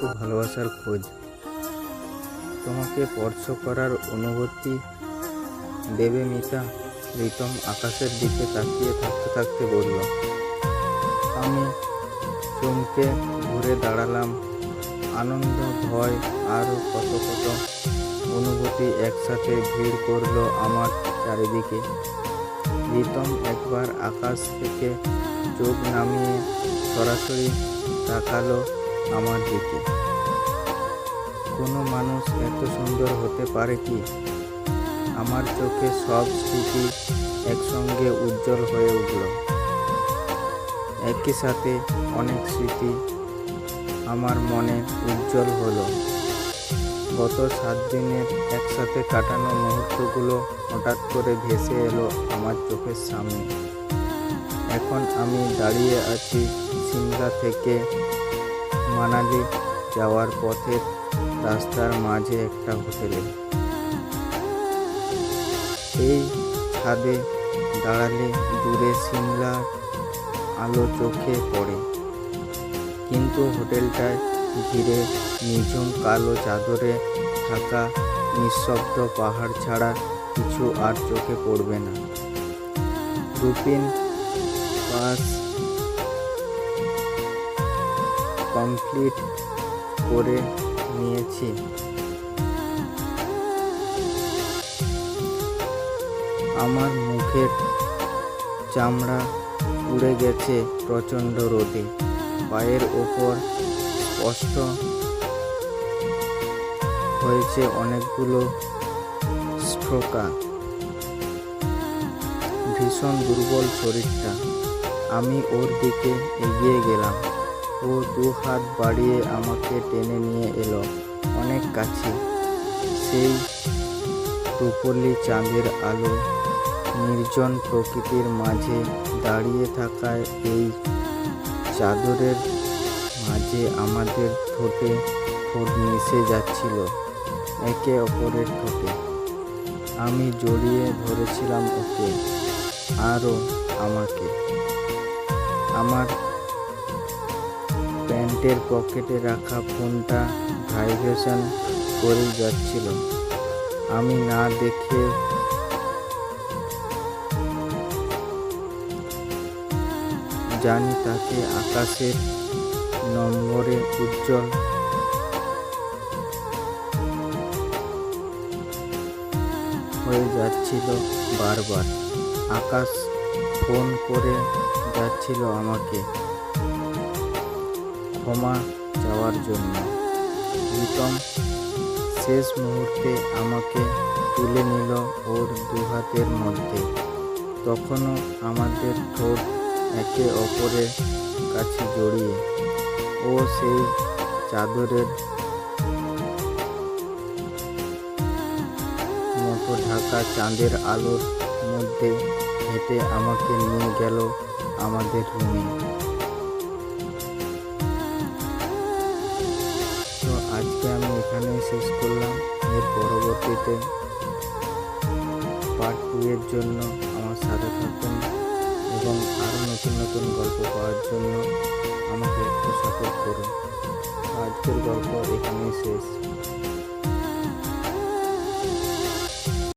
একটু ভালোবাসার খোঁজ। তোমাকে স্পর্শ করার অনুভূতি দেবে মিতা? রিতম আকাশের দিকে তাকিয়ে থাকতে থাকতে বলল। আমি চমকে ঘুরে দাঁড়ালাম। আনন্দ, ভয়, আরও কত কত অনুভূতি একসাথে ভিড় করলো আমার চারিদিকে। রিতম একবার আকাশ থেকে চোখ নামিয়ে সরাসরি তাকালো আমার দিকে। কোনো মানুষ এত সুন্দর হতে পারে কি? আমার চোখে সব স্মৃতি একসঙ্গে উজ্জ্বল হয়ে উঠল। একই সাথে অনেক স্মৃতি আমার মনে উজ্জ্বল হলো। গত 7 দিনের একসাথে কাটানো মুহূর্তগুলো হঠাৎ করে ভেসে এলো আমার চোখের সামনে। এখন আমি দাঁড়িয়ে আছি সিমলা থেকে মানালি যাওয়ার পথের রাস্তার মাঝে একটা হোটেলে। এই ছাদে দাঁড়ালে দূরে সিমলার আলো চোখে পড়ে, কিন্তু হোটেলটায় ঘিরে নিঝুম কালো চাদরে থাকা নিঃশব্দ পাহাড় ছাড়া কিছু আর চোখে পড়বে না। রুপিন পাস কমপ্লিট করে নিয়েছি। আমার মুখের চামড়া পুড়ে গেছে প্রচণ্ড রোদে। পায়ের ওপর স্পষ্ট হয়েছে অনেকগুলো স্ট্রোকা। ভীষণ দুর্বল শরীরটা। আমি ওর দিকে এগিয়ে গেলাম। ও 2 হাত বাড়িয়ে আমাকে টেনে নিয়ে এলো অনেক কাছে। সেই রূপলি চাঁদের আলো, নির্জন প্রকৃতির মাঝে দাঁড়িয়ে থাকায় এই চাদরের মাঝে আমাদের ঠোঁটে ঠোঁট মিশে যাচ্ছিল একে অপরের ঠোঁটে। আমি জড়িয়ে ধরেছিলাম ওকে, আরও আমাকে। আমার প্যান্টের পকেটে রাখা ফোনটা ভাইব্রেশন করেই যাচ্ছিল। আমি না দেখে জানি তাকে আকাশের নম্বরে উজ্জ্বল হয়ে যাচ্ছিল বারবার। আকাশ ফোন করে যাচ্ছিল আমাকে ক্ষমা চাওয়ার জন্য। রিতম শেষ মুহূর্তে আমাকে তুলে নিল ওর 2 হাতের মধ্যে। তখনও আমাদের ঠোঁট একে অপরের কাছে জড়িয়ে। ও সেই চাদরের মতো ঢাকা চাঁদের আলোর মধ্যে হেঁটে আমাকে নিয়ে গেল আমাদের রুমে। তো আজকে আমি এখানে শেষ করলাম। এর পরবর্তীতে পার্ট 2 এর জন্য আমার সাথে থাকুন এবং আরও নতুন নতুন গল্প পাওয়ার জন্য আমাকে একটু সাপোর্ট করুন। আজকের গল্প এখানেই শেষ।